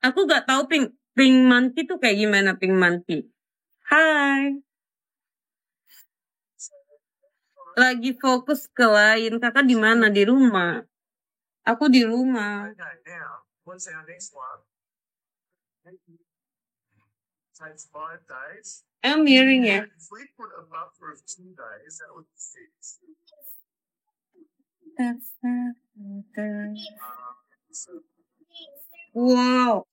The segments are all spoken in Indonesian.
Aku gak tahu pink monkey tuh kayak gimana pink monkey. Hai. Lagi fokus ke lain. Kakak di mana? Di rumah. Aku di rumah. I'm hearing ya. Wow.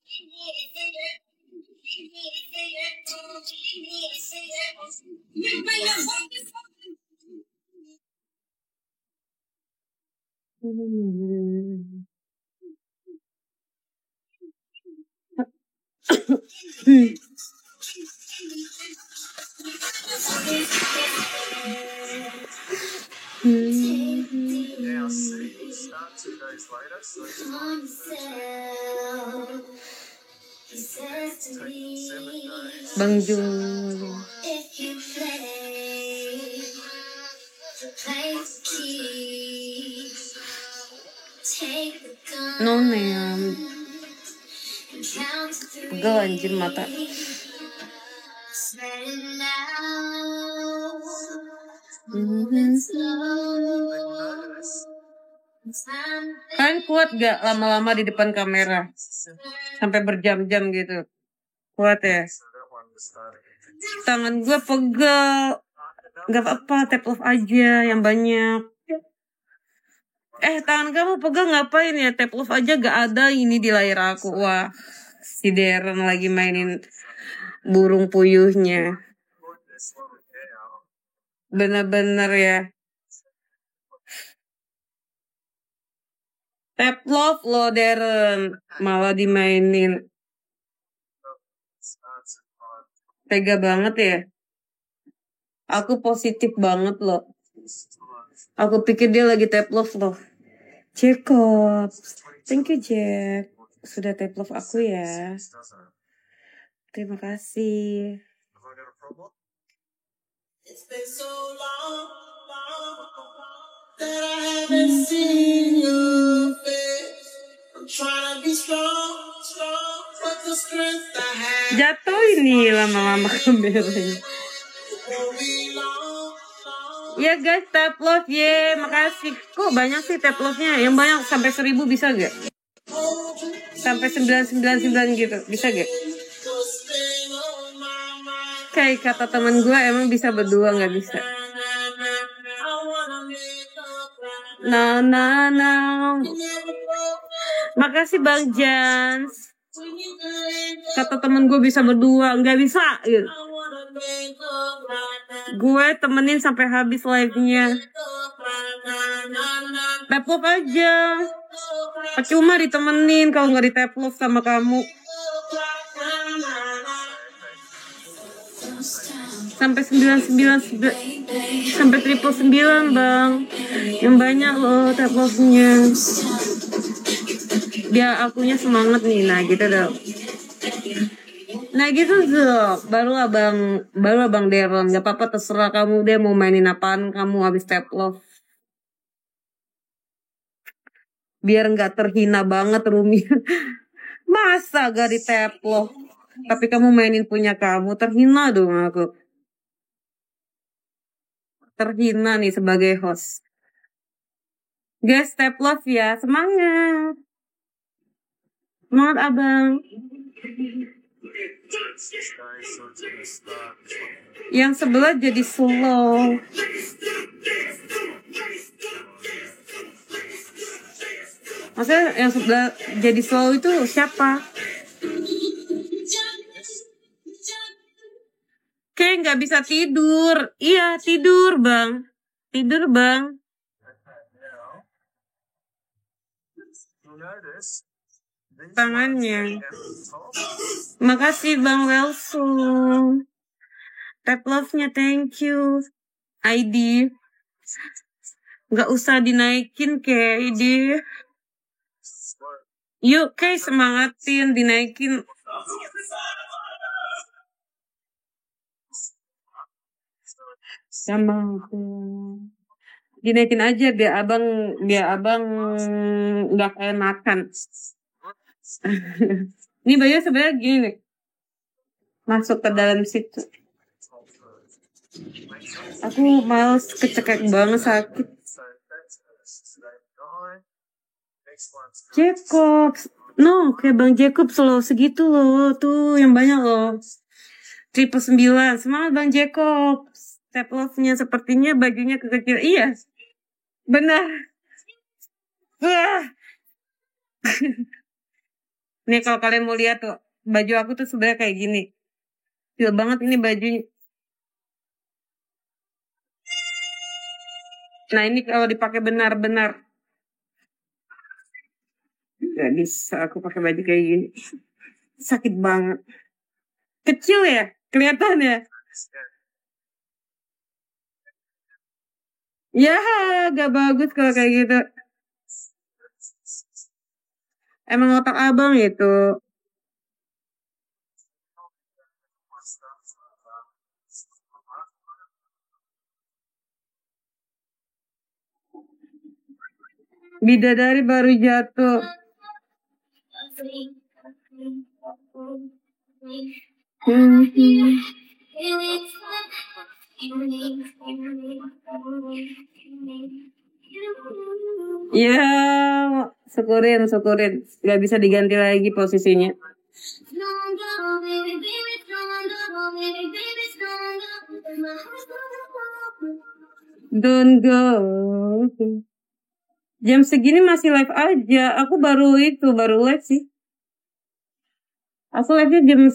Bang Jul. No ma'am. Pegel anjir mata. Kalian kuat gak lama-lama di depan kamera? Sampai berjam-jam gitu. Kuat ya? Tangan gue pegel. Gak apa-apa, tap off aja yang banyak. Tangan kamu pegel ngapain ya? Tap off aja gak ada ini di layar aku. Wah, si Darren lagi mainin burung puyuhnya. Bener-bener ya. Tap love lo Darren. Malah dimainin. Tega banget ya. Aku positif banget loh. Aku pikir dia lagi tap love loh. Jacob. Thank you Jack. Sudah tap love aku ya. Terima kasih. It's been so long that I haven't seen your face. I'm trying to be strong, but the strength I have. Jatuh ini lama-lama kameranya. Ya guys, tap love ye, makasih. Kok banyak sih tap love-nya? Yang banyak sampai 1000 bisa gak? Sampai 999 gitu, bisa gak? Kayak kata teman gue emang bisa berdua nggak bisa. No. Makasih Bang Jans. Kata temen gue bisa berdua, nggak bisa. Gitu. Gue temenin sampai habis live-nya. Tap love aja. Cuma ditemenin kalau nggak di tap love sama kamu. Sampai 999 sampai 999 bang, yang banyak loh tap love-nya. Dia akunya semangat nih, nah gitu dong. Nah gitu tuh, baru abang Deron, gak apa-apa terserah kamu dia mau mainin apaan kamu habis tap love. Biar nggak terhina banget Rumi. Masa gak di tap love? Tapi kamu mainin punya kamu, terhina dong aku. Terhina nih sebagai host. Guys, tap love ya, semangat. Semangat abang. Yang sebelah jadi slow. Maksudnya yang sebelah jadi slow itu siapa? Kayak nggak bisa tidur. Iya tidur bang. Tidur bang. Tangannya. Makasih bang Wilson. Tap love-nya thank you. ID. Nggak usah dinaikin kayak ID. Yuk kayak semangatin dinaikin. Sama aku. Dinaikin aja biar abang nggak kayak makan. Ini baju sebenarnya gini nih. Masuk ke dalam situ. Aku males, kecekek banget, sakit. Jacobs. No, kayak Bang Jacobs loh, segitu loh. Tuh, yang banyak loh. 999. Semangat Bang Jacobs. Tap love-nya sepertinya bajunya kekecil. Iya, benar. Wah. Nih kalau kalian mau lihat tuh, baju aku tuh sebenarnya kayak gini. Kecil banget ini bajunya. Nah ini kalau dipakai benar-benar. Gak bisa aku pakai baju kayak gini. Sakit banget. Kecil ya? Kelihatan ya? Ya, gak bagus kalau kayak gitu. Emang otak abang itu. Bidadari baru jatuh. Ya, syukurin. Gak bisa diganti lagi posisinya. Don't go. Jam segini masih live aja. Aku baru live sih. Aku live-nya jam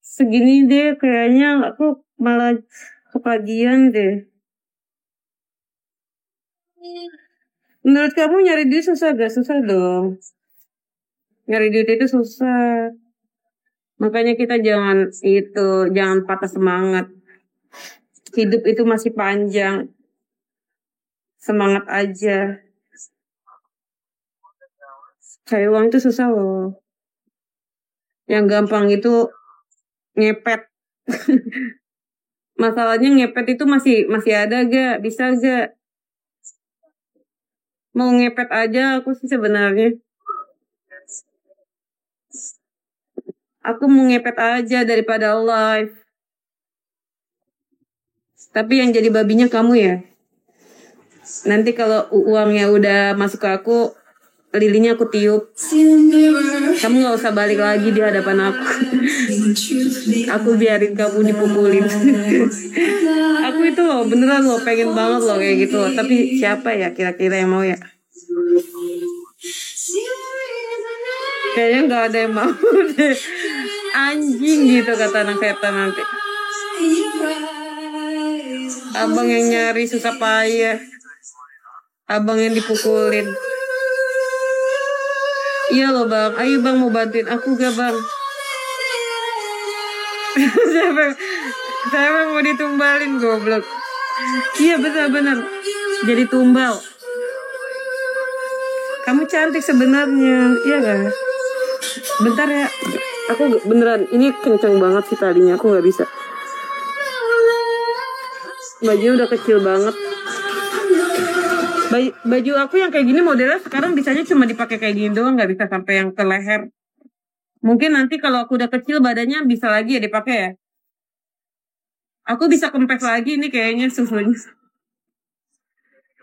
segini deh. Kayaknya aku malah kepagian deh. Menurut kamu nyari duit susah gak? Susah dong. Nyari duit itu susah. Makanya kita jangan patah semangat. Hidup itu masih panjang. Semangat aja. Cari uang itu susah loh. Yang gampang itu ngepet. Masalahnya ngepet itu masih ada gak? Bisa gak? Mau ngepet aja aku sih sebenarnya. Aku mau ngepet aja daripada live. Tapi yang jadi babinya kamu ya. Nanti kalau uangnya udah masuk ke aku, lilinnya aku tiup. Kamu gak usah balik lagi di hadapan aku. Aku biarin kamu dipukulin. Aku itu loh, beneran loh, pengen banget loh kayak gitu loh. Tapi siapa ya kira-kira yang mau ya? Kayaknya gak ada yang mau deh. Anjing gitu kata anak setan nanti. Abang yang nyari susah payah. Abang yang dipukulin. Iya loh bang, ayo bang mau bantuin aku gak bang? Siapa mau ditumbalin goblok? Iya benar-benar jadi tumbal. Kamu cantik sebenarnya, iya gak? Bentar ya, aku beneran ini kenceng banget sih tadinya, aku nggak bisa. Bajunya udah kecil banget. Baju aku yang kayak gini modelnya sekarang bisanya cuma dipakai kayak gini doang, nggak bisa sampai yang ke leher. Mungkin nanti kalau aku udah kecil badannya bisa lagi ya dipakai ya. Aku bisa kempes lagi nih kayaknya susunya.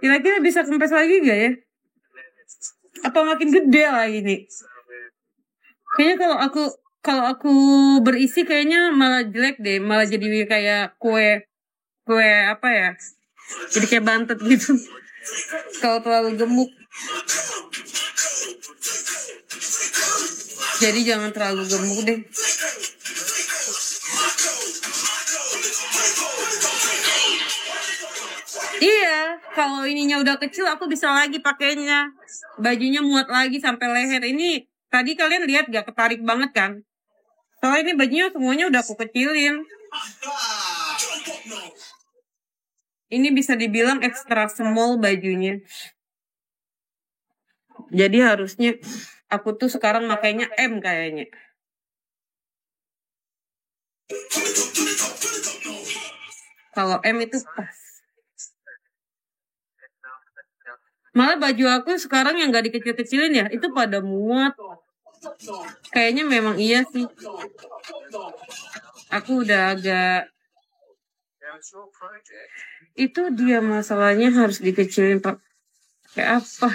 Kira-kira bisa kempes lagi gak ya? Apa makin gede lagi nih? Kayaknya kalau aku berisi kayaknya malah jelek deh, malah jadi kayak kue apa ya? Jadi kayak bantet gitu. Kalau terlalu gemuk. Jadi jangan terlalu gemuk deh. Iya, kalau ininya udah kecil aku bisa lagi pakainya. Bajunya muat lagi sampai leher. Ini tadi kalian lihat gak ketarik banget kan? Soalnya ini bajunya semuanya udah aku kecilin. Ini bisa dibilang extra small bajunya. Jadi harusnya aku tuh sekarang makainya M kayaknya. Kalau M itu pas. Malah baju aku sekarang yang gak dikecil-kecilin ya, itu pada muat. Kayaknya memang iya sih. Aku udah agak... Itu dia masalahnya harus dikecilin pak. Kayak apa?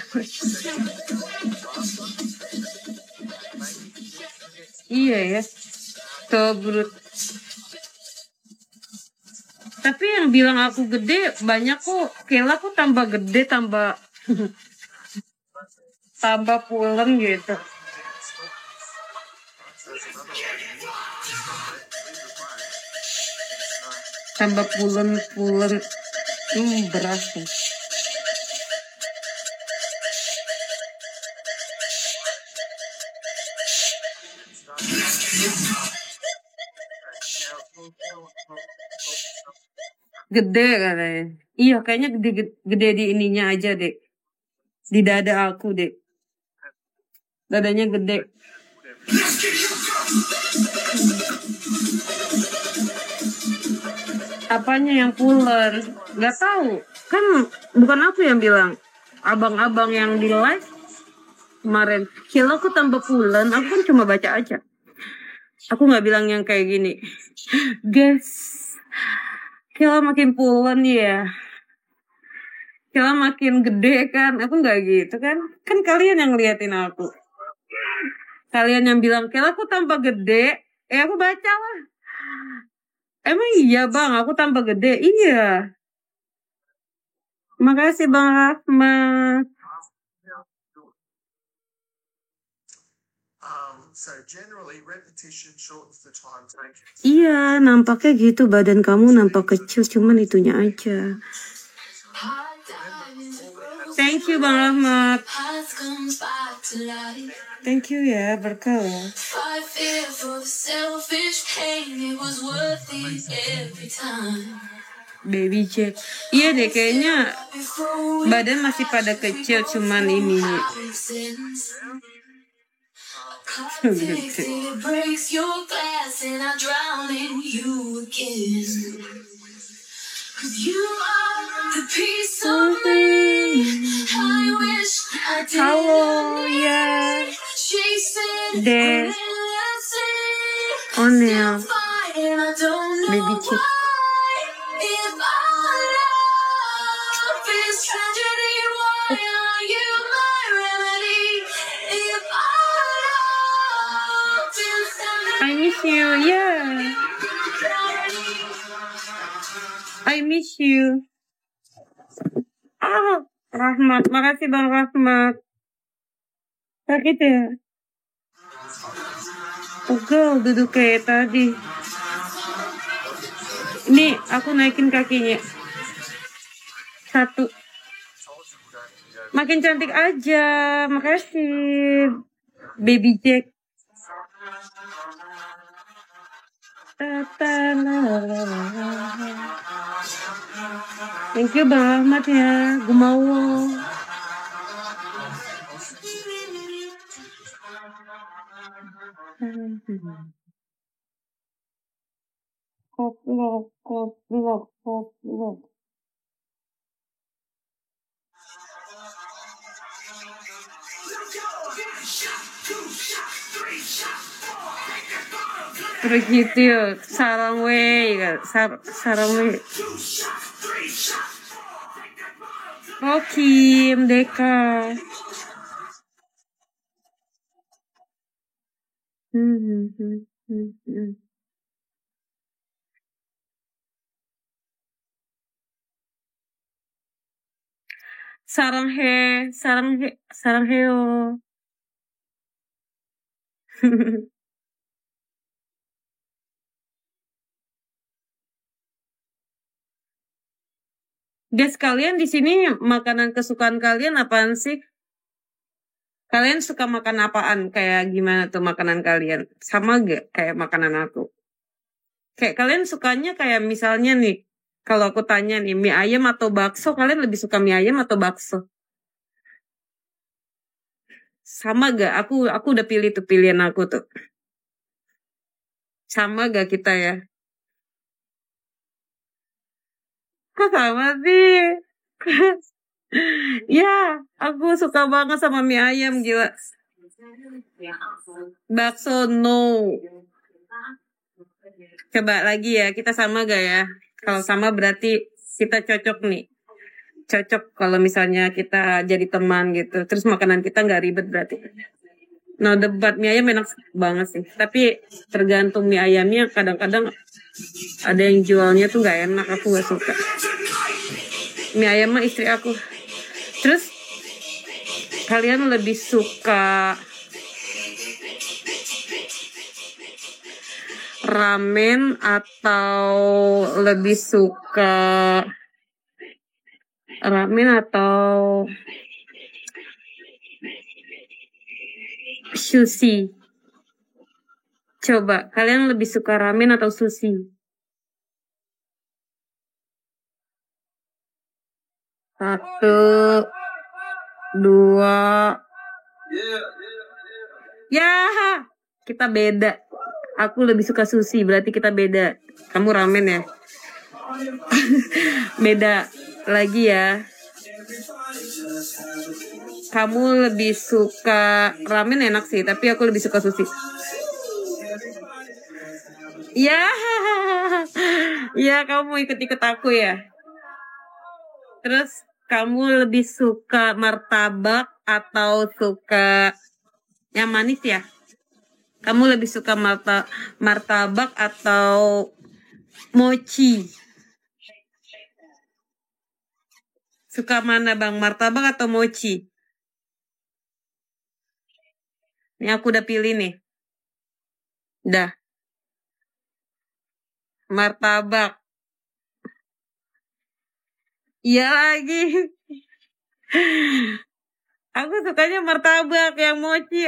Iya ya. Kebrut. Tapi yang bilang aku gede banyak kok. Kayla aku tambah gede, tambah pulen gitu. Tambah pulen. Beras nih. Gede katanya. Iya, kayaknya gede di ininya aja, Dek. Di dada aku, Dek. Dadanya gede. Apanya yang pulen? Gak tahu. Kan bukan aku yang bilang. Abang-abang yang di live kemarin. Kilo aku tambah pulen. Aku kan cuma baca aja. Aku gak bilang yang kayak gini. Guys, Kilo makin pulen ya. Kilo makin gede kan. Aku gak gitu kan. Kan kalian yang ngeliatin aku. Kalian yang bilang, Kilo aku tambah gede. Aku baca lah. Emang iya bang, aku tambah gede. Iya. Makasih Bang Rahmat. Iya, nampaknya gitu. Badan kamu nampak kecil, cuman itunya aja. Thank you Bang Rahmat. Thank you ya, berkah ya. Baby Jack. Iya deh, kayaknya badan masih pada kecil, cuman ini. Halo ya, deh, Onel, Baby Jack. I miss you, yeah. I miss you. Rahmat, makasih Bang Rahmat. Sakit ya? Pegel duduk kayak tadi. Ini aku naikin kakinya. 1. Makin cantik aja. Makasih Baby Jack. Thank you Bang Rahmat ya. Gumawo. Koplok. Terus gitu ya, sarang we, sarang we. Oh Kim, Deka. Sarang heo. Guys, kalian di sini makanan kesukaan kalian apaan sih? Kalian suka makan apaan? Kayak gimana tuh makanan kalian? Sama gak kayak makanan aku? Kayak kalian sukanya kayak misalnya nih, kalau aku tanya nih, mie ayam atau bakso, kalian lebih suka mie ayam atau bakso? Sama gak? Aku udah pilih tuh pilihan aku tuh. Sama gak kita ya? Kok sama sih? Ya, aku suka banget sama mie ayam, gila. Bakso no. Coba lagi ya, kita sama gak ya? Kalau sama berarti kita cocok nih. Cocok kalau misalnya kita jadi teman gitu. Terus makanan kita nggak ribet berarti. No debat, mie ayam enak banget sih. Tapi tergantung mie ayamnya, kadang-kadang ada yang jualnya tuh nggak enak, aku nggak suka. Mie ayam mah istri aku. Terus kalian lebih suka ramen atau lebih suka sushi? Coba, kalian lebih suka ramen atau sushi? Satu, dua. Ya, kita beda. Aku lebih suka sushi, berarti kita beda. Kamu ramen ya? Beda lagi ya. Kamu lebih suka ramen enak sih, tapi aku lebih suka sushi. Ya, ya kamu mau ikut-ikut aku ya. Terus kamu lebih suka martabak atau suka yang manis ya? Kamu lebih suka martabak atau mochi? Suka mana bang, martabak atau mochi? Ini aku udah pilih nih. Dah. Martabak. Iya lagi. Aku sukanya martabak yang mochi.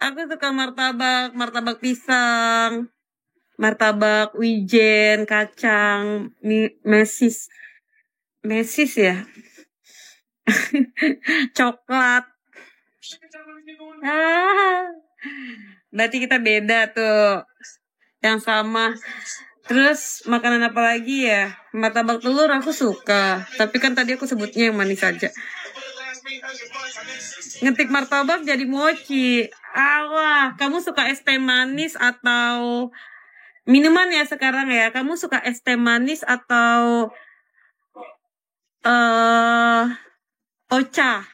Aku suka martabak pisang, martabak wijen, kacang, mesis ya, coklat. Berarti kita beda tuh. Yang sama. Terus makanan apa lagi ya? Martabak telur aku suka. Tapi kan tadi aku sebutnya yang manis aja. Ngetik martabak jadi mochi. Alah, kamu suka es teh manis atau minuman ya sekarang ya? Kamu suka es teh manis atau ocha?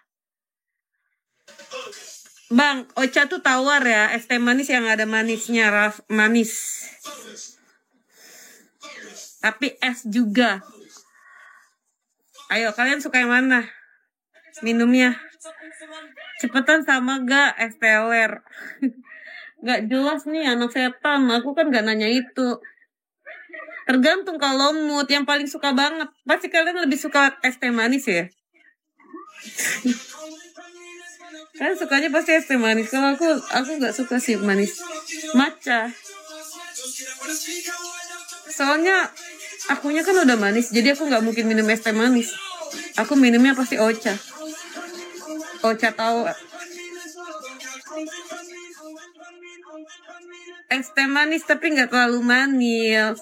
Bang, ocha tuh tawar ya, es teh manis yang ada manisnya, manis. Tapi es juga. Ayo, kalian suka yang mana? Minumnya. Cepetan sama gak es teler? Gak jelas nih anak setan. Aku kan gak nanya itu. Tergantung kalau mood. Yang paling suka banget. Pasti kalian lebih suka es teh manis ya? Kalian sukanya pasti es teh manis. Kalau aku gak suka sih manis. Matcha. Soalnya akunya kan udah manis. Jadi aku gak mungkin minum es teh manis. Aku minumnya pasti ocha. Ocha tahu. Es teh manis tapi nggak terlalu manis.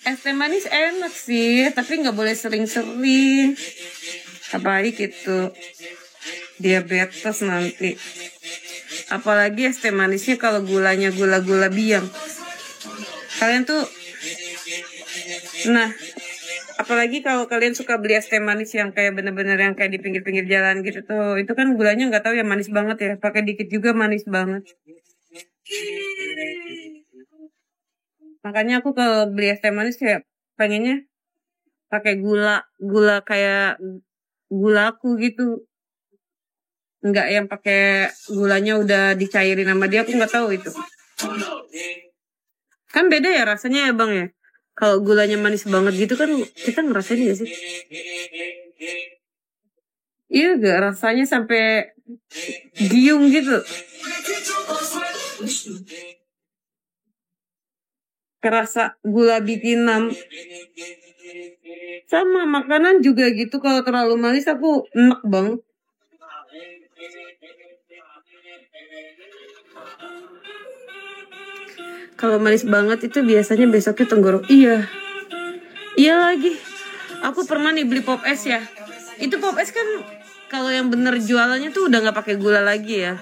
Es teh manis enak sih, tapi nggak boleh sering-sering. Apalagi gitu diabetes nanti. Apalagi es teh manisnya kalau gulanya gula-gula biang. Kalian tuh, nah, apalagi kalau kalian suka beli es teh manis yang kayak bener-bener yang kayak di pinggir-pinggir jalan gitu tuh, itu kan gulanya nggak tahu ya manis banget ya, pakai dikit juga manis banget. Makanya aku kalau beli es teh manis kayak pengennya pakai gula kayak gulaku gitu, nggak yang pakai gulanya udah dicairin sama dia, aku nggak tahu itu. Kan beda ya rasanya ya bang ya. Kalau gulanya manis banget gitu kan kita ngerasain gak sih? Iya gak rasanya sampai giung gitu. Kerasa gula bikinan. Sama makanan juga gitu, kalau terlalu manis aku enak bang. Kalau manis banget itu biasanya besoknya tenggorok. Iya. Iya lagi. Aku pernah nih beli pop es ya. Itu pop es kan kalau yang bener jualannya tuh udah nggak pakai gula lagi ya.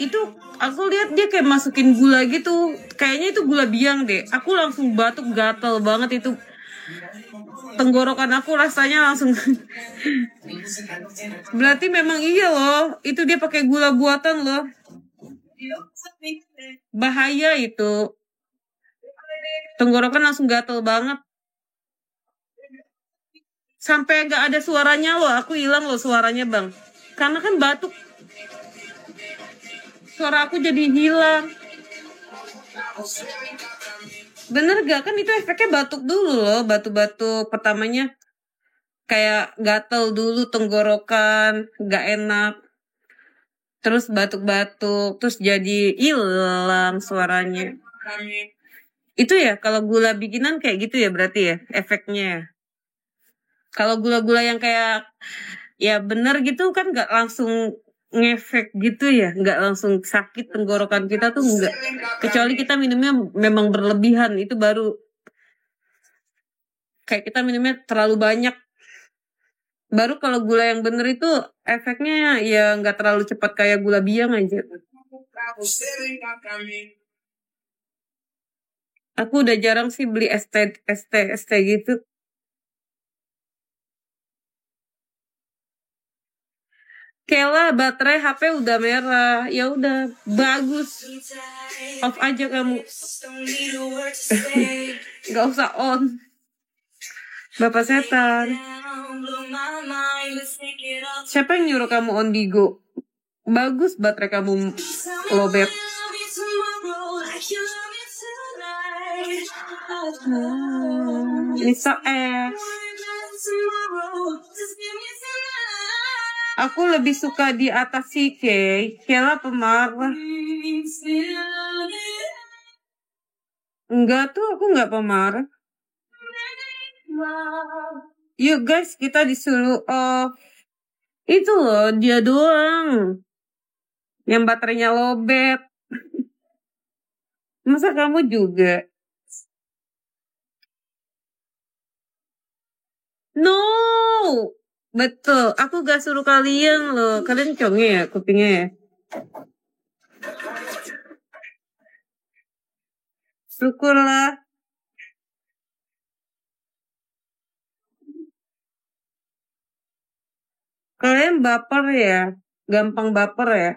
Itu aku lihat dia kayak masukin gula gitu. Kayaknya itu gula biang deh. Aku langsung batuk gatal banget itu. Tenggorokan aku rasanya langsung. Berarti memang iya loh. Itu dia pakai gula buatan loh. Bahaya itu. Tenggorokan langsung gatal banget. Sampai gak ada suaranya loh. Aku hilang loh suaranya bang. Karena kan batuk. Suara aku jadi hilang. Bener gak? Kan itu efeknya batuk dulu loh. Batuk-batuk pertamanya. Kayak gatal dulu tenggorokan. Gak enak. Terus batuk-batuk. Terus jadi hilang suaranya. Itu ya kalau gula bikinan kayak gitu ya berarti ya efeknya. Kalau gula-gula yang kayak ya bener gitu kan gak langsung ngefek gitu ya, nggak langsung sakit tenggorokan kita tuh nggak, kecuali kita minumnya memang berlebihan, itu baru kayak kita minumnya terlalu banyak. Baru kalau gula yang bener itu efeknya ya nggak terlalu cepat kayak gula biang aja. Aku udah jarang sih beli ST gitu. Kela baterai HP udah merah, ya udah bagus, off aja kamu. Gak usah on. Bapak setan. Siapa yang nyuruh kamu on Digo? Bagus baterai kamu lowbat. Nisa aku lebih suka di atas si Kela pemarah. Enggak tuh, aku enggak pemarah. Yuk guys, kita disuruh off. Itu loh, dia doang yang baterainya lowbat. Masa kamu juga? No, betul. Aku gak suruh kalian loh. Kalian conge ya kupingnya ya. Syukurlah. Kalian baper ya. Gampang baper ya.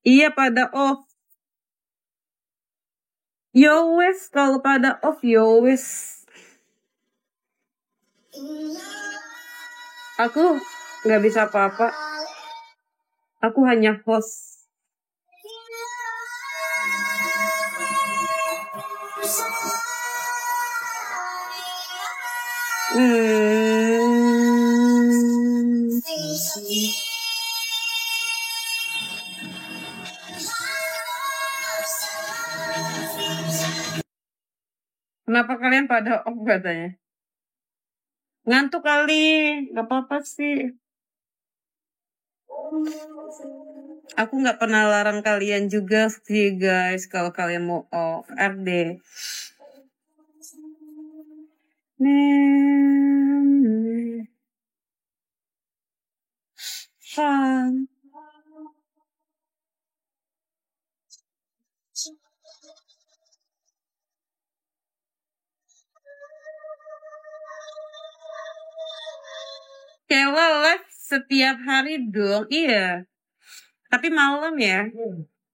Iya pada off. Yo wes, kalau pada off yo wes. Aku nggak bisa apa-apa. Aku hanya host. Kenapa kalian pada off katanya? Ngantuk kali, gak apa-apa sih. Aku gak pernah larang kalian juga sih guys, kalau kalian mau off RD. Kela live setiap hari dong, iya. Tapi malam ya.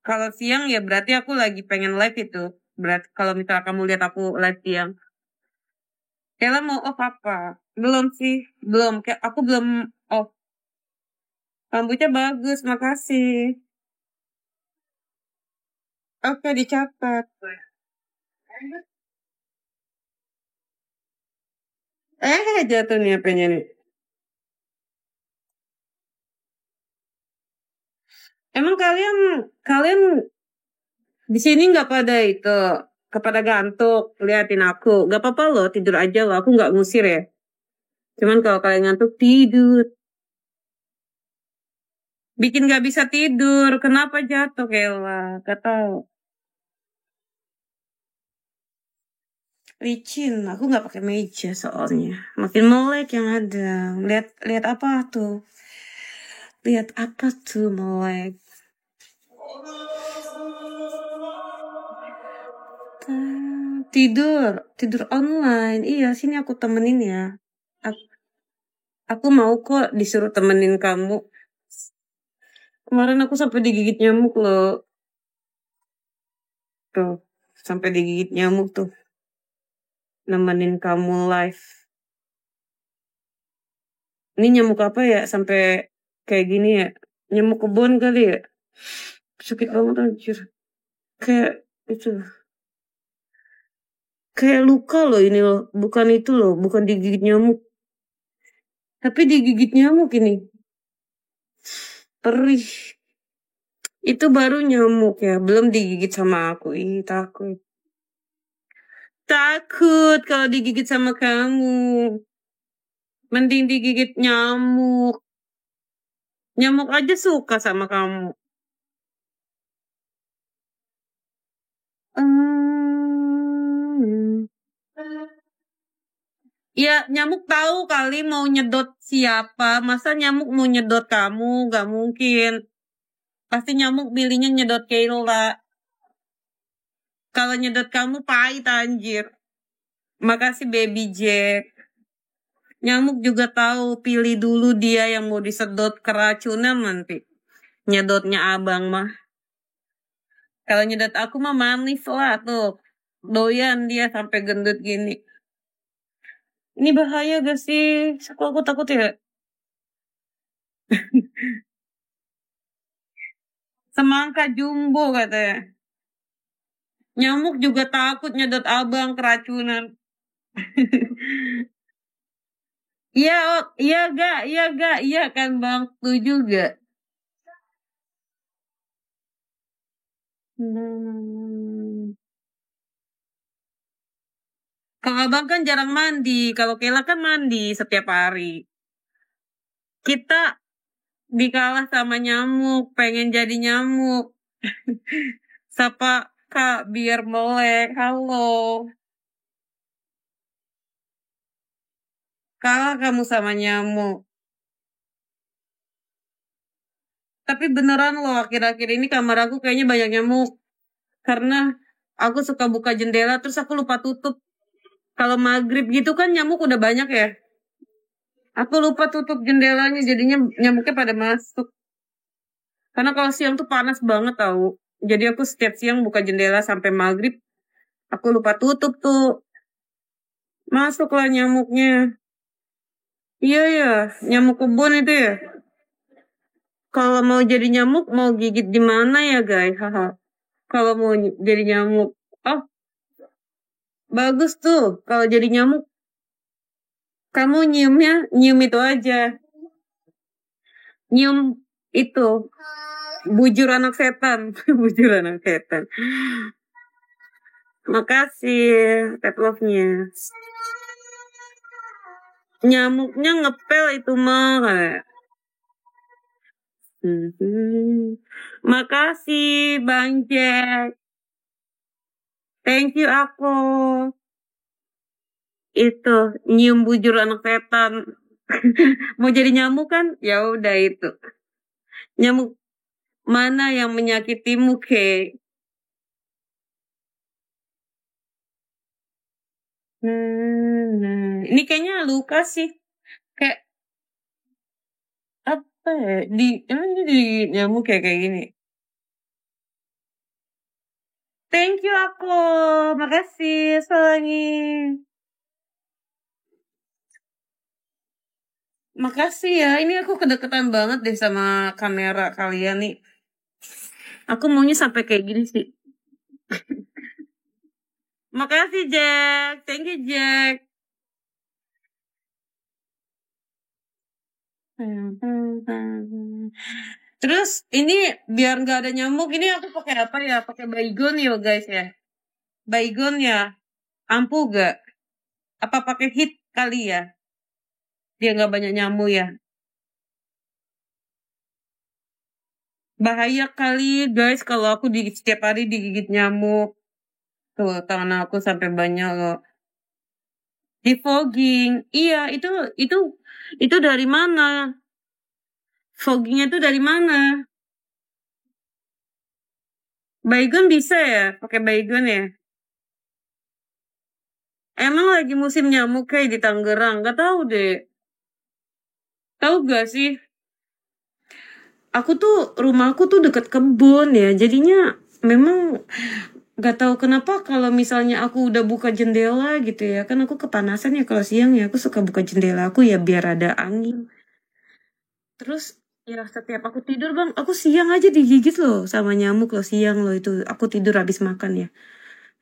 Kalau siang ya berarti aku lagi pengen live itu. Berarti kalau misalnya kamu lihat aku live siang. Kela mau off apa? Belum sih, belum. Kayak aku belum off. Rambutnya bagus, makasih. Oke, dicatat. Jatuh nih apanya nih. Emang kalian di sini nggak pada itu, kepada gantuk, liatin aku. Gak apa-apa loh, tidur aja loh. Aku nggak ngusir ya. Cuman kalau kalian ngantuk, tidur. Bikin gak bisa tidur. Kenapa jatuh, Kela? Gak tahu. Licin. Aku gak pakai meja soalnya. Makin melek yang ada. Lihat lihat apa tuh? Lihat apa tuh melek? Tidur, tidur online. Iya, sini aku temenin ya. Aku mau kok disuruh temenin kamu. Kemarin aku sampai digigit nyamuk loh. Tuh, sampai digigit nyamuk tuh. Nemenin kamu live. Ini nyamuk apa ya sampai kayak gini ya? Nyamuk kebon kali ya? Sakit banget anjir. Kayak itu. Kayak luka loh ini loh. Bukan itu loh. Bukan digigit nyamuk. Tapi digigit nyamuk ini. Perih. Itu baru nyamuk ya. Belum digigit sama aku. Ih, takut. Takut kalau digigit sama kamu. Mending digigit nyamuk. Nyamuk aja suka sama kamu. Hmm. Ya, nyamuk tahu kali mau nyedot siapa. Masa nyamuk mau nyedot kamu? Gak mungkin. Pasti nyamuk pilihnya nyedot Kayla. Kalau nyedot kamu pahit anjir. Makasih baby Jack. Nyamuk juga tahu pilih dulu dia yang mau disedot keracunan nanti. Nyedotnya abang mah. Kalau nyedot aku mah manis lah tuh. Doyan dia sampai gendut gini. Ini bahaya gak sih? Aku takut ya. Semangka jumbo katanya. Nyamuk juga takut nyedot abang keracunan. Iya, oh, iya gak, iya kan bang, tuh juga. Hmm. Kalau abang kan jarang mandi, kalau Kela kan mandi setiap hari. Kita dikalah sama nyamuk, pengen jadi nyamuk. Sapa kak, biar melek, halo. Kalah kamu sama nyamuk. Tapi beneran loh, akhir-akhir ini kamar aku kayaknya banyak nyamuk. Karena aku suka buka jendela, terus aku lupa tutup. Kalau maghrib gitu kan nyamuk udah banyak ya. Aku lupa tutup jendelanya, jadinya nyamuknya pada masuk. Karena kalau siang tuh panas banget tau. Jadi aku setiap siang buka jendela sampai maghrib. Aku lupa tutup tuh. Masuklah nyamuknya. Iya ya, nyamuk kebun itu ya. Kalau mau jadi nyamuk, mau gigit di mana ya guys? Haha. Kalau mau jadi nyamuk. Oh, bagus tuh. Kalau jadi nyamuk, kamu nyiumnya, nyium itu aja. Nyium itu. Bujur anak setan. Bujur anak setan. Makasih, pet love-nya. Nyamuknya ngepel itu mah. Makasih, Bang Jack. Thank you aku. Itu nyium bujur anak setan. Mau jadi nyamuk kan? Ya udah itu. Nyamuk mana yang menyakitimu, Kay? Ini kayaknya luka sih. Kayak apa ya? Emang ini di nyamuk kayak gini. Thank you aku. Makasih, Solangi. Makasih ya. Ini aku kedekatan banget deh sama kamera kalian nih. Aku maunya sampai kayak gini sih. Makasih Jack. Thank you Jack. Terus ini biar nggak ada nyamuk, ini aku pakai apa ya? Pakai baygon ya guys ya. Baygon ya. Ampuh gak? Apa pakai hit kali ya? Dia nggak banyak nyamuk ya. Bahaya kali guys kalau aku setiap hari digigit nyamuk. Tuh tangan aku sampai banyak loh. Di fogging. Iya, itu dari mana? Foggingnya itu dari mana? Baygon bisa ya? Pakai baygon ya? Emang lagi musim nyamuk kayak di Tangerang? Gak tahu deh. Tahu gak sih? Rumahku tuh deket kebun ya. Jadinya memang gak tahu kenapa kalau misalnya aku udah buka jendela gitu ya. Kan aku kepanasan ya kalau siang ya. Aku suka buka jendela aku ya biar ada angin. Terus ya setiap aku tidur bang, aku siang aja digigit loh sama nyamuk loh siang loh itu. Aku tidur habis makan ya.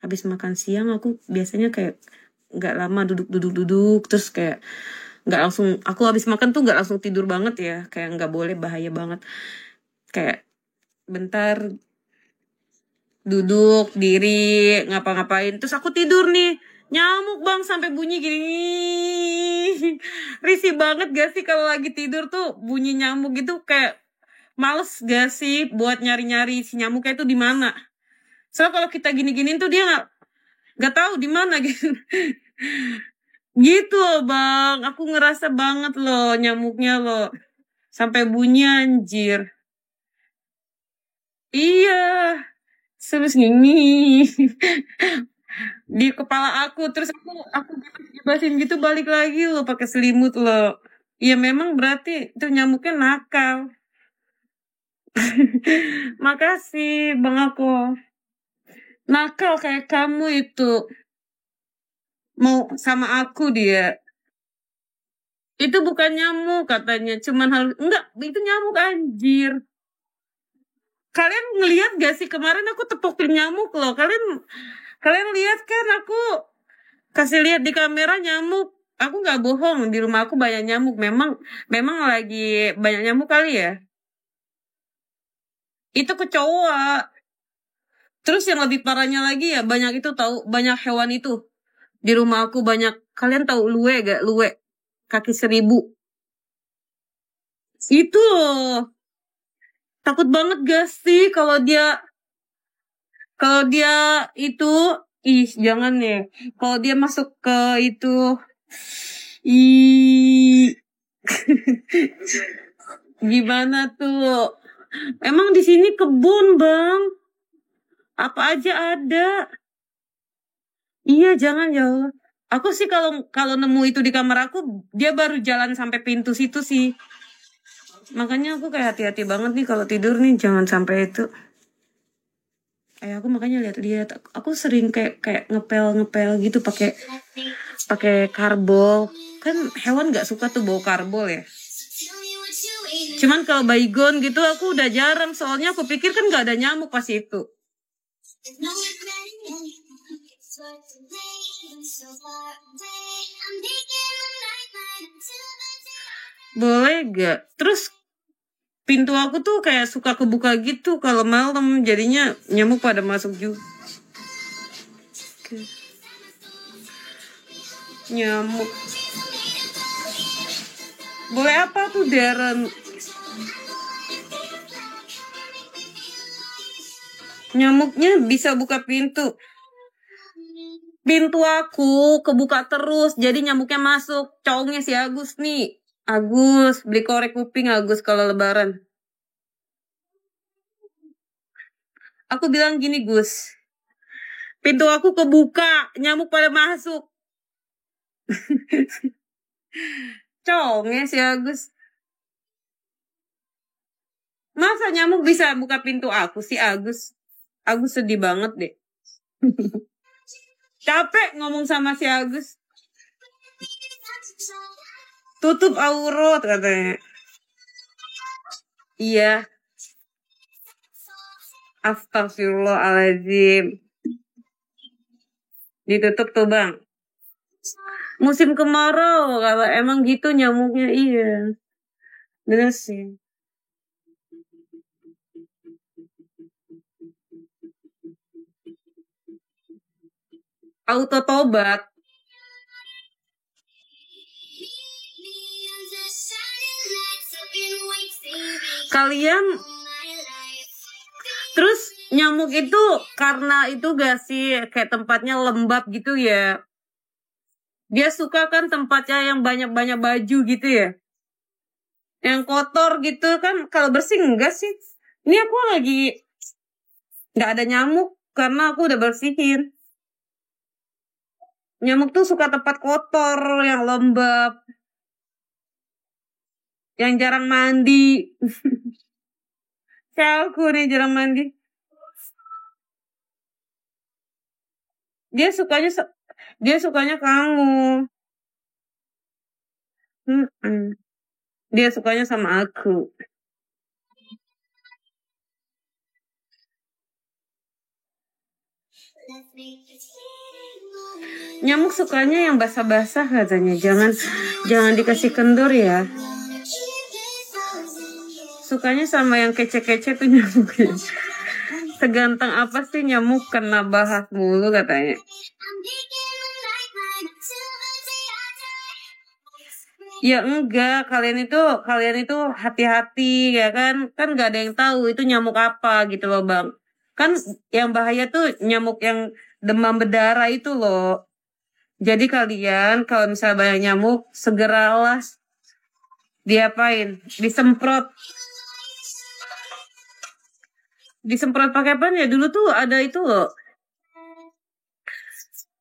Habis makan siang aku biasanya kayak nggak lama duduk terus kayak nggak langsung aku habis makan tuh nggak langsung tidur banget ya kayak nggak boleh bahaya banget kayak bentar duduk diri ngapa-ngapain terus aku tidur nih nyamuk bang sampai bunyi gini risih banget gak sih kalau lagi tidur tuh bunyi nyamuk gitu kayak males gak sih buat nyari-nyari si nyamuknya itu di mana. Soalnya kalau kita gini-giniin tuh dia nggak tahu di mana gitu. Gitu loh bang, aku ngerasa banget loh nyamuknya loh. Sampai bunyi anjir. Iya, terus gini di kepala aku, terus aku bebasin gitu balik lagi loh pakai selimut loh. Iya memang berarti itu nyamuknya nakal. Makasih bang aku. Nakal kayak kamu itu mau sama aku dia. Itu bukan nyamuk katanya, cuman hal enggak, itu nyamuk anjir. Kalian ngelihat gak sih kemarin aku tepukin nyamuk loh. Kalian lihat kan aku kasih lihat di kamera nyamuk. Aku nggak bohong di rumah aku banyak nyamuk. Memang lagi banyak nyamuk kali ya. Itu kecoa. Terus yang lebih parahnya lagi ya banyak itu tahu banyak hewan itu di rumah aku banyak. Kalian tahu luwe gak? Luwe kaki 1000. Itu loh. Takut banget gak sih kalau dia itu ih jangan ya. Kalau dia masuk ke itu ih gimana tuh? Emang di sini kebun, Bang. Apa aja ada. Iya, jangan ya Allah. Aku sih kalau kalau nemu itu di kamar aku, dia baru jalan sampai pintu situ sih. Makanya aku kayak hati-hati banget nih kalau tidur nih jangan sampai itu. Aku makanya lihat-lihat. Aku sering kayak kayak ngepel-ngepel gitu pakai pakai karbol. Kan hewan nggak suka tuh bau karbol ya. Cuman kalau baygon gitu aku udah jarang soalnya aku pikir kan nggak ada nyamuk pas itu. Boleh gak? Terus pintu aku tuh kayak suka kebuka gitu kalau malam jadinya nyamuk pada masuk juga. Nyamuk. Boleh apa tuh Darren? Nyamuknya bisa buka pintu. Pintu aku kebuka terus, jadi nyamuknya masuk. Cowoknya si Agus nih. Agus, beli korek kuping Agus kalau lebaran. Aku bilang gini Gus, pintu aku kebuka, nyamuk pada masuk. Cowoknya si Agus. Masa nyamuk bisa buka pintu aku si Agus? Agus sedih banget deh. Capek ngomong sama si Agus. Tutup aurat katanya. Iya. Astagfirullahaladzim. Ditutup tuh bang. Musim kemarau. Kalau emang gitu nyamuknya iya. Bener sih. Auto tobat. Kalian Nyamuk itu karena itu gak sih kayak tempatnya lembab gitu ya. Dia suka kan tempatnya yang banyak-banyak baju gitu ya. Yang kotor gitu kan kalau bersih enggak sih. Ini aku lagi nggak ada nyamuk karena aku udah bersihin. Nyamuk tuh suka tempat kotor, yang lembab, yang jarang mandi. Kayak aku nih jarang mandi. Dia sukanya dia sukanya kamu. Mm-mm. Dia sukanya sama aku. Nyamuk sukanya yang basah-basah katanya. Jangan dikasih kendor ya. Sukanya sama yang kece-kece tuh nyamuknya. Seganteng apa sih nyamuk kena bahas mulu katanya. Ya enggak, kalian itu hati-hati ya kan nggak ada yang tahu itu nyamuk apa gitu loh bang. Kan yang bahaya tuh nyamuk yang demam berdarah itu loh. Jadi kalian kalau misalnya banyak nyamuk segeralah diapain? Disemprot pakai apa ya? Dulu tuh ada itu loh,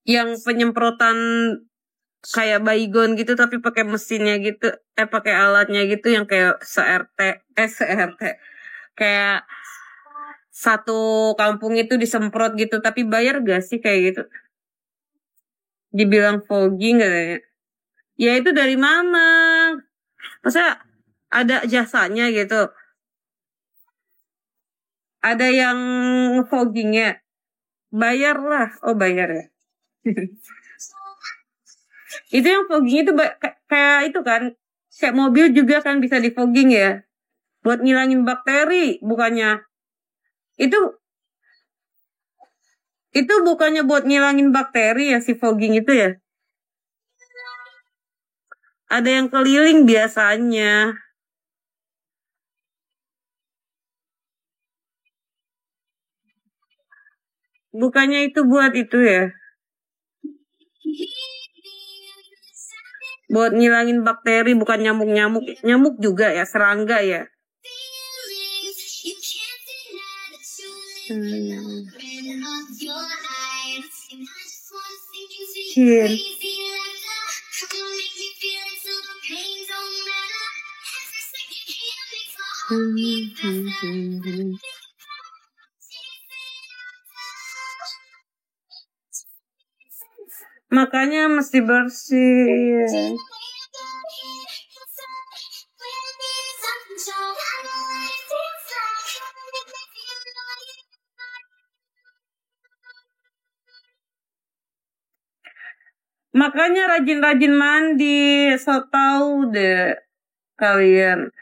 yang penyemprotan kayak baygon gitu tapi pakai mesinnya gitu, pakai alatnya gitu yang kayak se-RT, kayak satu kampung itu disemprot gitu tapi bayar gak sih kayak gitu? Dibilang fogging katanya. Ya itu dari mana? Masa ada jasanya gitu? Ada yang foggingnya? Bayar lah. Oh bayar ya. Itu yang fogging itu kayak itu kan, kayak mobil juga kan bisa di fogging ya, buat ngilangin bakteri bukannya. Itu itu bukannya buat ngilangin bakteri ya si fogging itu ya. Ada yang keliling biasanya. Bukannya itu buat itu ya, buat ngilangin bakteri, bukan nyamuk nyamuk juga ya, serangga ya. Chin. Makanya mesti bersih. Makanya rajin-rajin mandi, so tau deh kalian.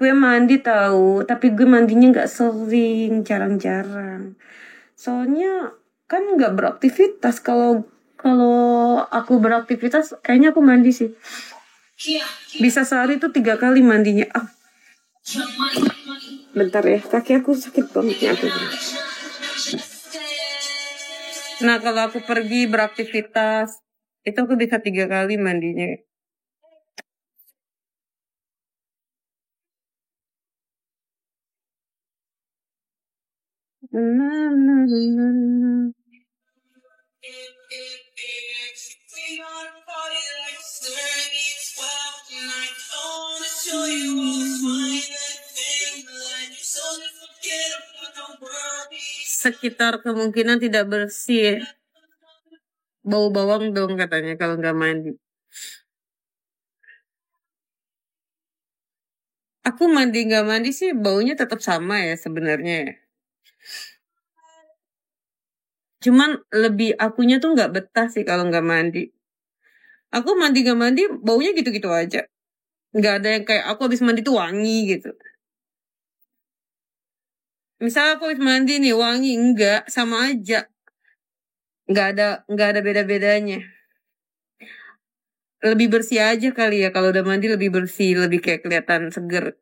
Gue mandi tahu, tapi gue mandinya nggak sering, jarang-jarang. Soalnya kan nggak beraktivitas. Kalau kalau aku beraktivitas, kayaknya aku mandi sih. Bisa sehari tuh 3 kali mandinya. Bentar ya, kaki aku sakit banget ya. Nah kalau aku pergi beraktivitas, itu aku bisa 3 kali mandinya. Sekitar kemungkinan tidak bersih. Bau bawang dong katanya kalau nggak mandi. Aku mandi nggak mandi sih baunya tetap sama ya sebenarnya ya. Cuman lebih akunya tuh nggak betah sih kalau nggak mandi. Aku mandi nggak mandi baunya gitu-gitu aja. Nggak ada yang kayak aku habis mandi tuh wangi gitu. Misalnya aku habis mandi nih wangi, enggak, sama aja. Nggak ada beda-bedanya. Lebih bersih aja kali ya kalau udah mandi, lebih bersih, lebih kayak kelihatan seger.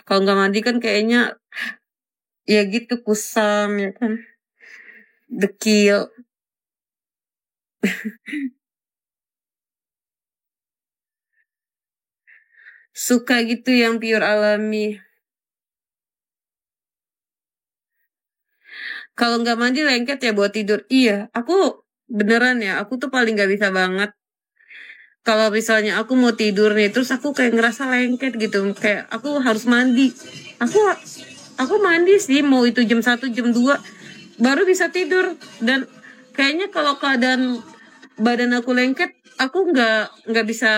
Kalau nggak mandi kan kayaknya ya gitu kusam ya kan, dekil. Suka gitu yang pure alami. Kalau nggak mandi lengket ya buat tidur. Iya, aku beneran ya, aku tuh paling nggak bisa banget. Kalau misalnya aku mau tidur nih, terus aku kayak ngerasa lengket gitu, kayak aku harus mandi. Aku aku mandi sih, mau itu jam 1 jam 2 baru bisa tidur. Dan kayaknya kalau keadaan badan aku lengket, aku nggak bisa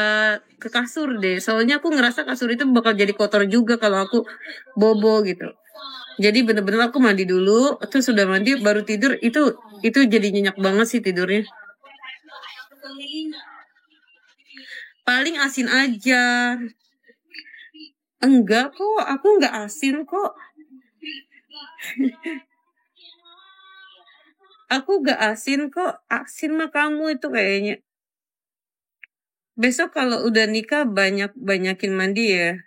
ke kasur deh. Soalnya aku ngerasa kasur itu bakal jadi kotor juga kalau aku bobo gitu. Jadi bener-bener aku mandi dulu, terus sudah mandi baru tidur. Itu jadi nyenyak banget sih tidurnya. Paling asin aja. Enggak kok, aku nggak asin kok. Aku nggak asin kok. Asin mah kamu itu kayaknya. Besok kalau udah nikah banyakin mandi ya.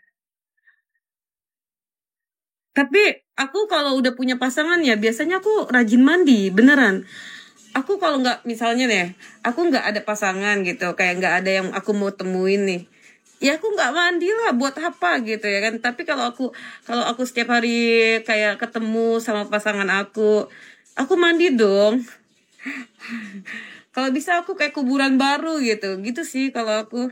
Tapi aku kalau udah punya pasangan ya biasanya aku rajin mandi, beneran. Aku kalau nggak misalnya nih, aku nggak ada pasangan gitu, kayak nggak ada yang aku mau temuin nih. Ya aku nggak mandi lah, buat apa gitu ya kan. Tapi kalau aku setiap hari kayak ketemu sama pasangan aku mandi dong. Kalau bisa aku kayak kuburan baru gitu sih kalau aku.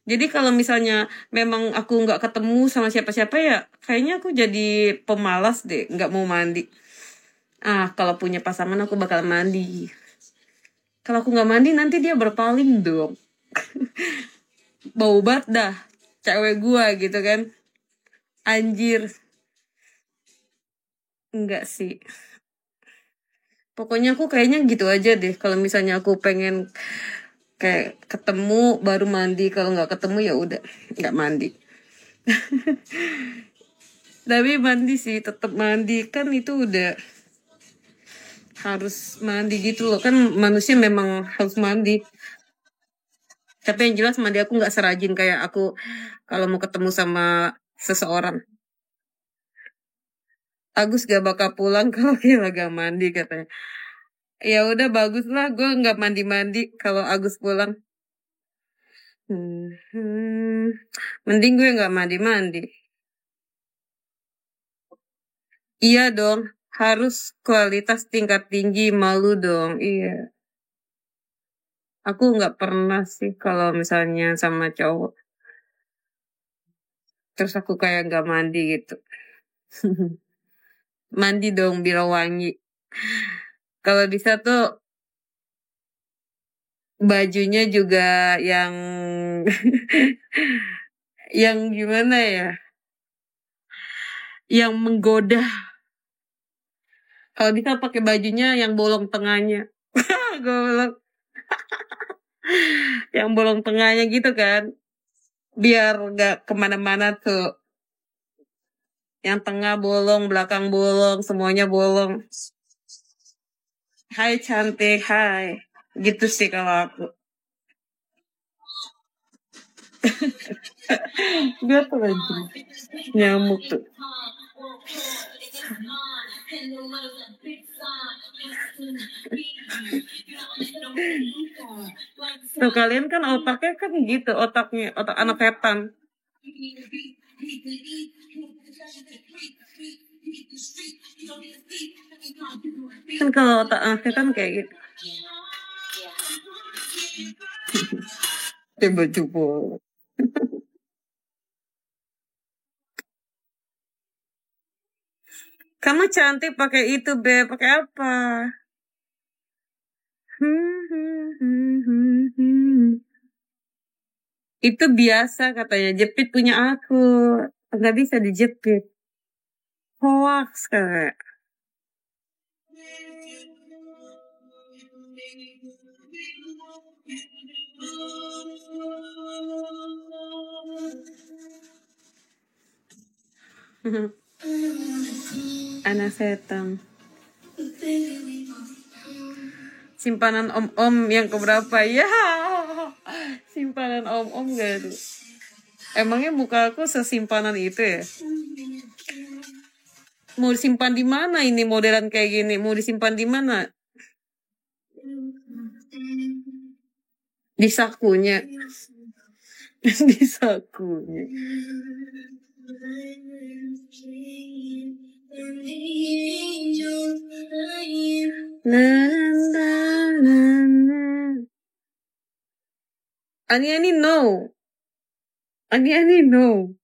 Jadi kalau misalnya memang aku nggak ketemu sama siapa-siapa ya, kayaknya aku jadi pemalas deh, nggak mau mandi. Kalau punya pasangan aku bakal mandi. Kalau aku nggak mandi nanti dia berpaling dong. Bau banget dah, cewek gua gitu kan. Anjir, enggak sih. Pokoknya aku kayaknya gitu aja deh. Kalau misalnya aku pengen kayak ketemu baru mandi, kalau nggak ketemu ya udah nggak mandi. Tapi mandi sih, tetap mandi kan itu udah harus mandi gitu loh kan, manusia memang harus mandi. Tapi yang jelas mandi aku nggak serajin kayak aku kalau mau ketemu sama seseorang. Agus gak bakal pulang kalau Kila gak mandi katanya. Ya udah bagus lah, gue nggak mandi-mandi kalau Agus pulang. Mending gue nggak mandi-mandi. Iya dong, harus kualitas tingkat tinggi, malu dong. Iya, aku nggak pernah sih kalau misalnya sama cowok. Terus aku kayak nggak mandi gitu. Mandi dong biar wangi. Kalau bisa tuh bajunya juga yang yang gimana ya? Yang menggoda. Kalau bisa pakai bajunya yang bolong tengahnya. Golok. Yang bolong tengahnya gitu kan. Biar gak kemana-mana tuh. Yang tengah bolong, belakang bolong, semuanya bolong. Hai cantik, hai. Gitu sih kalau aku. Gatel lagi. Nyamuk tuh. Tuh kalian kan otaknya kan gitu, otaknya, otak anak setan. Kan kalau otak anak setan kayak gitu. Coba-coba. Kamu cantik pakai itu, Beb. Pakai apa? Itu biasa katanya. Jepit punya aku. Nggak bisa dijepit. Hoax kayak. Anak setan. Simpanan om-om yang keberapa ya? Simpanan om-om gak tuh? Emangnya muka aku sesimpanan itu ya? Mau disimpan di mana ini modelan kayak gini? Mau disimpan di mana? Di sakunya. Di sakunya. Na, na, na, na. Ani no. Ani no.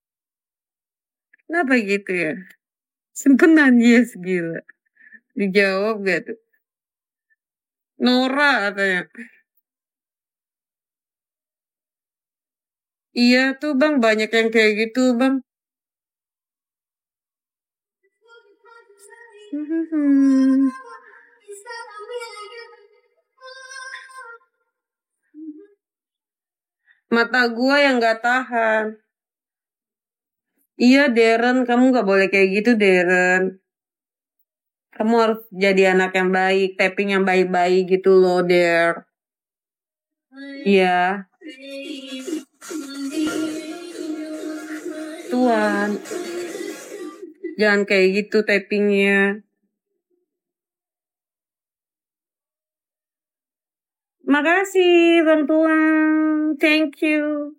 Kenapa gitu ya? Simpenan yes gila. Dijawab gak tuh? Nora katanya. Iya tuh bang, banyak yang kayak gitu bang. Mata gua yang gak tahan. Iya Darren, kamu gak boleh kayak gitu Darren. Kamu harus jadi anak yang baik, tapping yang baik-baik gitu loh, Der. Iya. Tuan. Jangan kayak gitu tappingnya. Makasih, Bang Tuan. Thank you.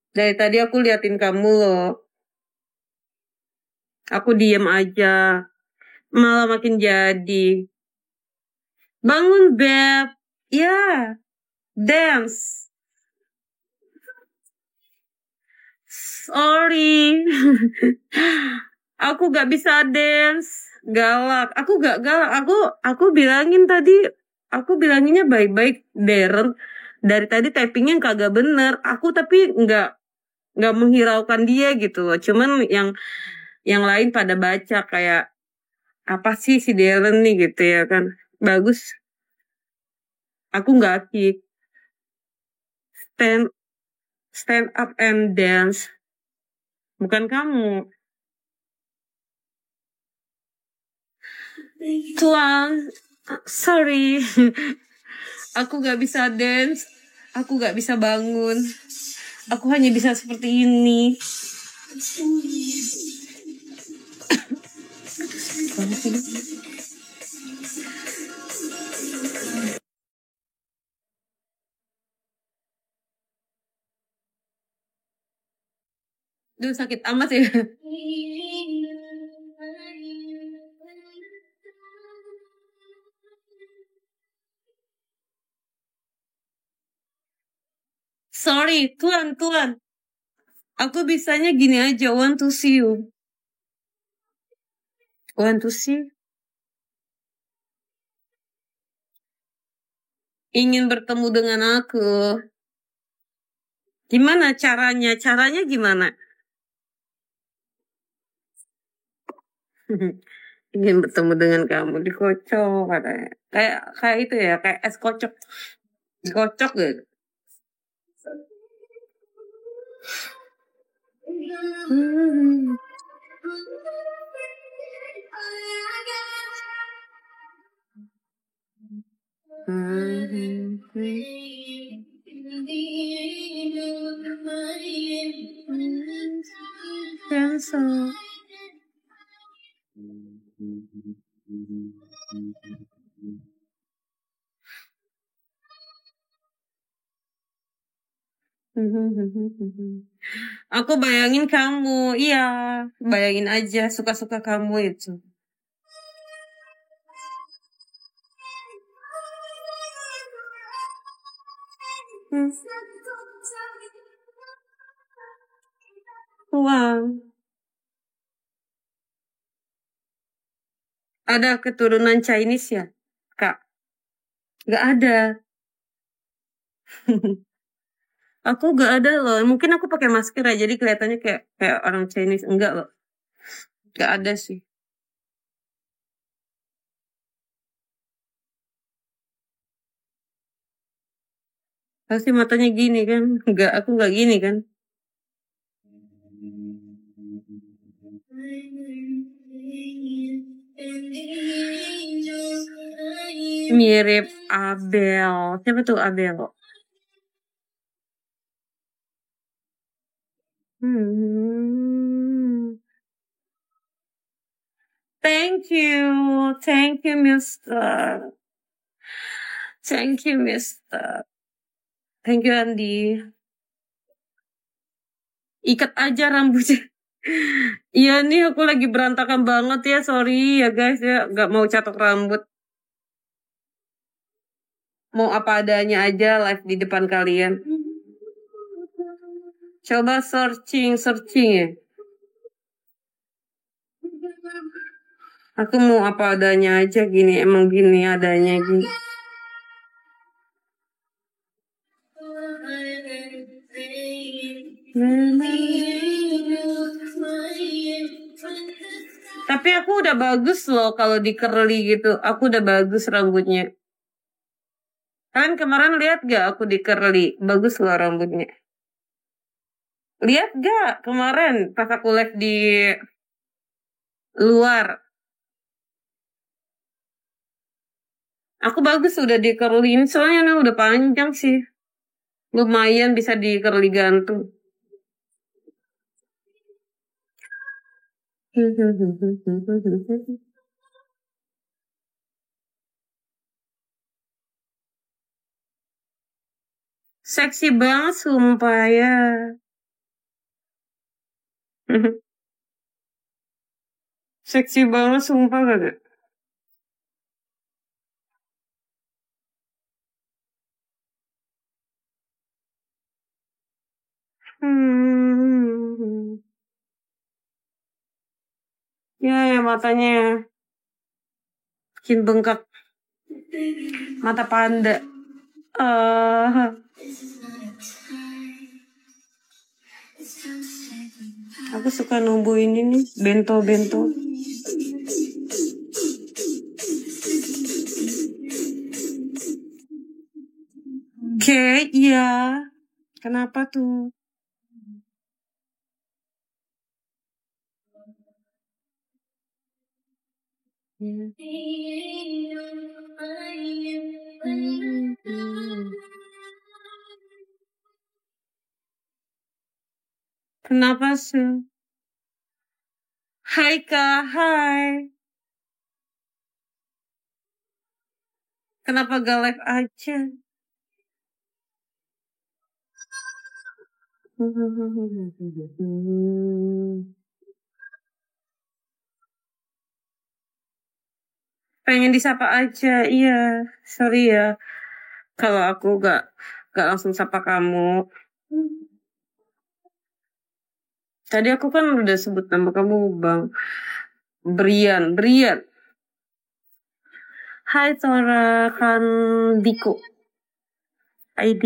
Dari tadi aku liatin kamu loh. Aku diem aja. Malah makin jadi. Bangun, Beb. Ya, dance. Sorry. Aku gak bisa dance. Galak. Aku gak galak. Aku bilangin tadi. Aku bilanginnya baik-baik, Darren. Dari tadi typingnya kagak bener. Aku tapi nggak menghiraukan dia gitu loh. Cuman yang lain pada baca kayak apa sih si Darren nih gitu ya kan. Bagus. Aku nggak kick. Stand up and dance. Bukan kamu. Tuan, sorry. Aku gak bisa dance. Aku gak bisa bangun. Aku hanya bisa seperti ini. Duh sakit amat ya. Sorry, Tuan. Aku bisanya gini aja, want to see you. Want to see? Ingin bertemu dengan aku. Gimana caranya? Caranya gimana? Ingin bertemu dengan kamu dikocok katanya. Kayak itu ya, kayak es kocok. Dikocok gitu. Cancel. Aku bayangin kamu, iya, bayangin aja suka-suka kamu itu. Wow. Ada keturunan Chinese ya, Kak? Gak ada. Aku gak ada loh. Mungkin aku pakai masker ya, jadi kelihatannya kayak orang Chinese. Enggak loh. Gak ada sih. Pasti matanya gini kan? Enggak, aku gak gini kan? Mirip Abel. Siapa tuh Abel? Thank you. Thank you, Mister. Thank you, Mister. Thank you, Andi. Ikat aja rambutnya. Iya nih aku lagi berantakan banget ya. Sorry ya guys ya. Gak mau catok rambut. Mau apa adanya aja live di depan kalian. Coba searching ya. Aku mau apa adanya aja gini. Emang gini adanya gini. Tapi aku udah bagus loh kalau di curly gitu. Aku udah bagus rambutnya. Kalian kemarin lihat gak aku di curly? Bagus loh rambutnya. Lihat gak kemarin pas aku live di luar? Aku bagus udah di curlyin. Soalnya ini udah panjang sih. Lumayan bisa di curly gantung. Seksi banget sumpah ya. Seksi banget sumpah gak? Ya matanya bikin bengkak. Mata panda. Aku suka nungguin ini bento-bento. Oke, iya. Kenapa tuh? Kenapa sih? Hai Kak, hai. Kenapa gak live aja? Pengen disapa aja, iya. Sorry ya, kalau aku gak langsung sapa kamu. Tadi aku kan udah sebut nama kamu Bang Brian. Hai Tora kan Diko. ID.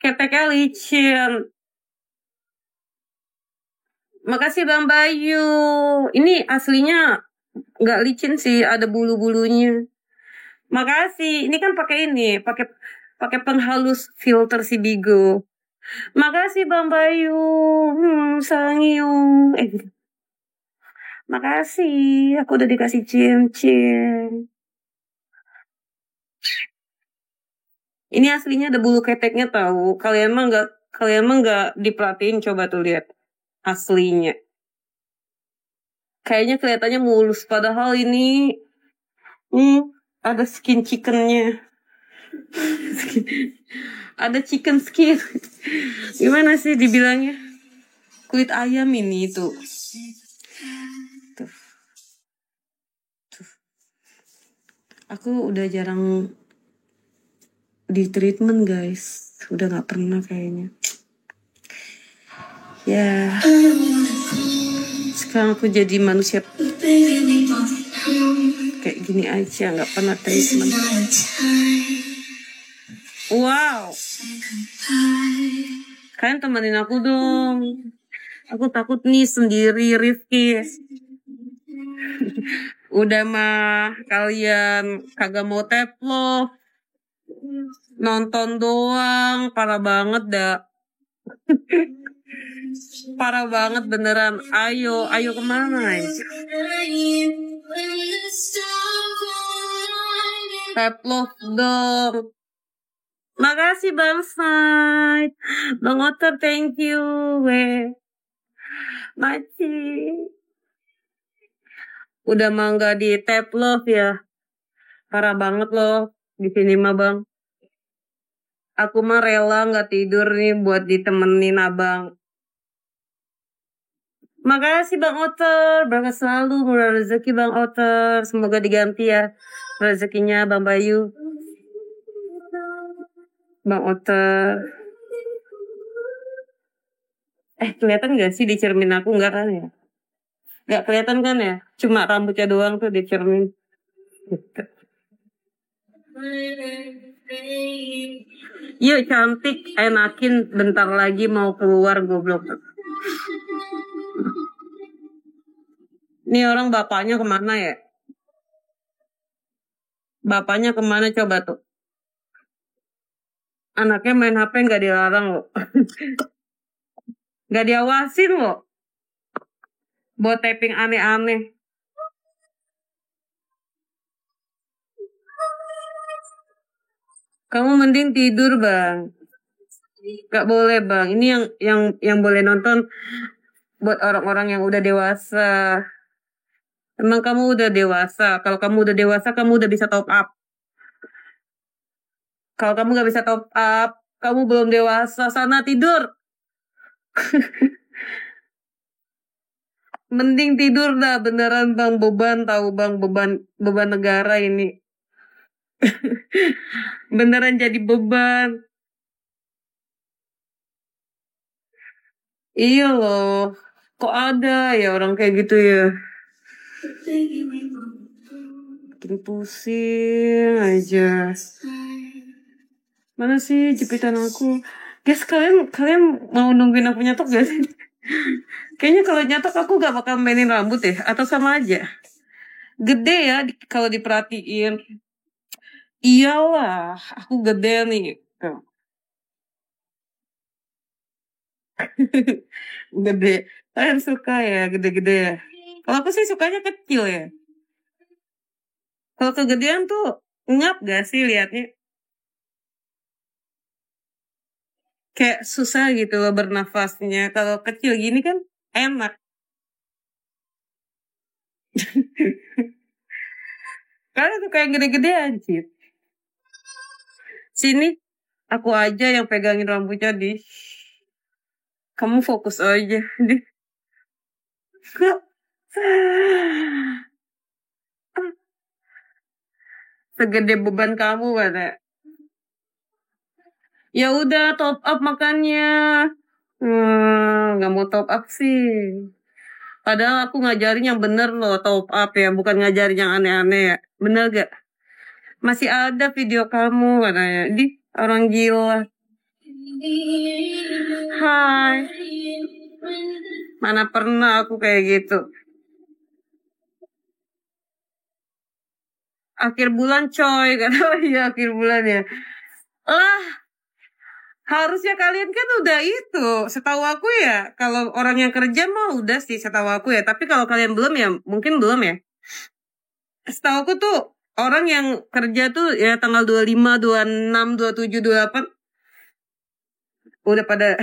Keteknya licin. Makasih Bang Bayu. Ini aslinya nggak licin sih, ada bulu-bulunya. Makasih. Ini kan pakai ini, pakai penghalus filter si Bigo. Makasih Bang Bayu. Sangyong. Makasih. Aku udah dikasih cincin. Ini aslinya ada bulu keteknya tahu. Kalian emang nggak diperhatiin, coba tuh lihat aslinya. Kayaknya kelihatannya mulus, padahal ini ada skin chickennya. Ada chicken skin. Gimana sih dibilangnya? Kulit ayam ini tuh. Tuh. Aku udah jarang di treatment guys. Udah gak pernah kayaknya. Ya. Sekarang aku jadi manusia kayak gini aja, gak pernah treatment. Wow. Kalian temenin aku dong. Aku takut nih sendiri Rifki. Udah mah kalian kagak mau teplo, nonton doang, parah banget dah. Parah banget beneran. Ayo kemana ya? Teplo dong. Makasih Bang Said. Bang Otter, thank you. Weh. Maci. Udah mah nggak di tap love ya. Parah banget loh. Di sini mah Bang. Aku mah rela nggak tidur nih buat ditemenin abang. Makasih Bang Otter. Berkah selalu murah rezeki Bang Otter. Semoga diganti ya rezekinya Bang Bayu. Bang Otter. Kelihatan gak sih di cermin aku? Enggak kan ya? Gak kelihatan kan ya? Cuma rambutnya doang tuh di cermin. Gitu. Yuk cantik, enakin bentar lagi mau keluar goblok. Nih orang bapaknya kemana ya? Bapaknya kemana coba tuh? Anaknya main HP nggak dilarang loh. Nggak diawasin loh. Buat tapping aneh-aneh. Kamu mending tidur bang. Gak boleh bang. Ini yang boleh nonton buat orang-orang yang udah dewasa. Emang kamu udah dewasa. Kalau kamu udah dewasa, kamu udah bisa top up. Kalau kamu gak bisa top up, kamu belum dewasa. Sana tidur. Mending tidur dah. Beneran bang, beban tahu bang. Beban negara ini. Beneran jadi beban. Iya loh. Kok ada ya orang kayak gitu ya? Bikin pusing aja. Mana sih jepitan aku? Guys, kalian mau nungguin aku nyatok gak sih? Kayaknya kalau nyatok aku gak bakal mainin rambut ya, atau sama aja. Gede ya kalau diperhatiin. Iyalah, aku gede nih. Tuh. Gede. Kalian suka ya gede-gede ya? Kalau aku sih sukanya kecil ya. Kalau kegedean tuh ngap gak sih liatnya? Kayak susah gitu loh bernafasnya. Kalau kecil gini kan enak. Kalian suka yang gede-gedean sih. Sini, aku aja yang pegangin rambutnya di. Kamu fokus aja di. Segede beban kamu pada. Ya udah top up makannya. Nggak mau top up sih. Padahal aku ngajarin yang bener loh top up ya, bukan ngajarin yang aneh-aneh ya. Bener gak? Masih ada video kamu katanya. Di orang gila. Hai. Mana pernah aku kayak gitu. Akhir bulan coy. Kata iya akhir bulan ya. Lah, harusnya kalian kan udah itu. Setahu aku ya, kalau orang yang kerja mah udah sih setahu aku ya. Tapi kalau kalian belum ya, mungkin belum ya. Setahu aku tuh orang yang kerja tuh ya tanggal 25, 26, 27, 28 udah pada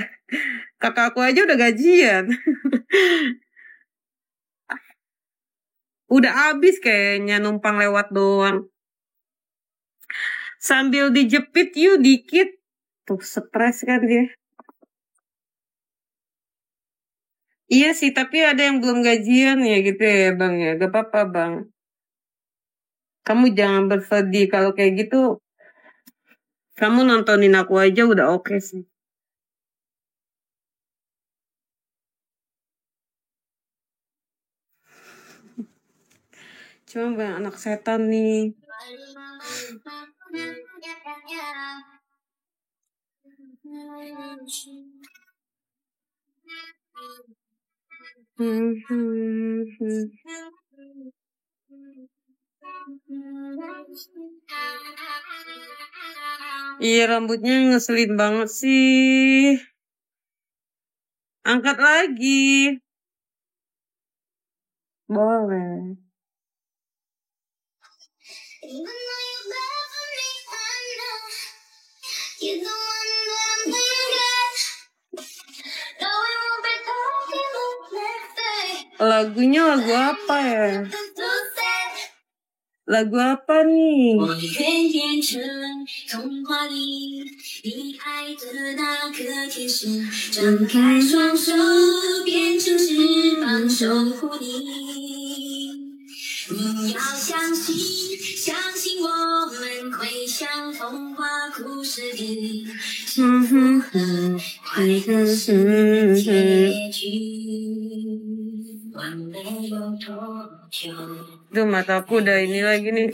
kakak aku aja udah gajian. Udah habis kayaknya numpang lewat doang. Sambil dijepit yuk dikit. Tuh stres kan dia. Iya sih, tapi ada yang belum gajian ya gitu ya bang ya. Gak apa-apa bang. Kamu jangan bersedih kalau kayak gitu. Kamu nontonin aku aja udah oke sih. Cuma bang anak setan nih. Iya, rambutnya ngeselin banget sih. Angkat lagi. Boleh. Lagunya lagu apa ya? Lagu apa nih? Duh, mataku udah ini lagi nih.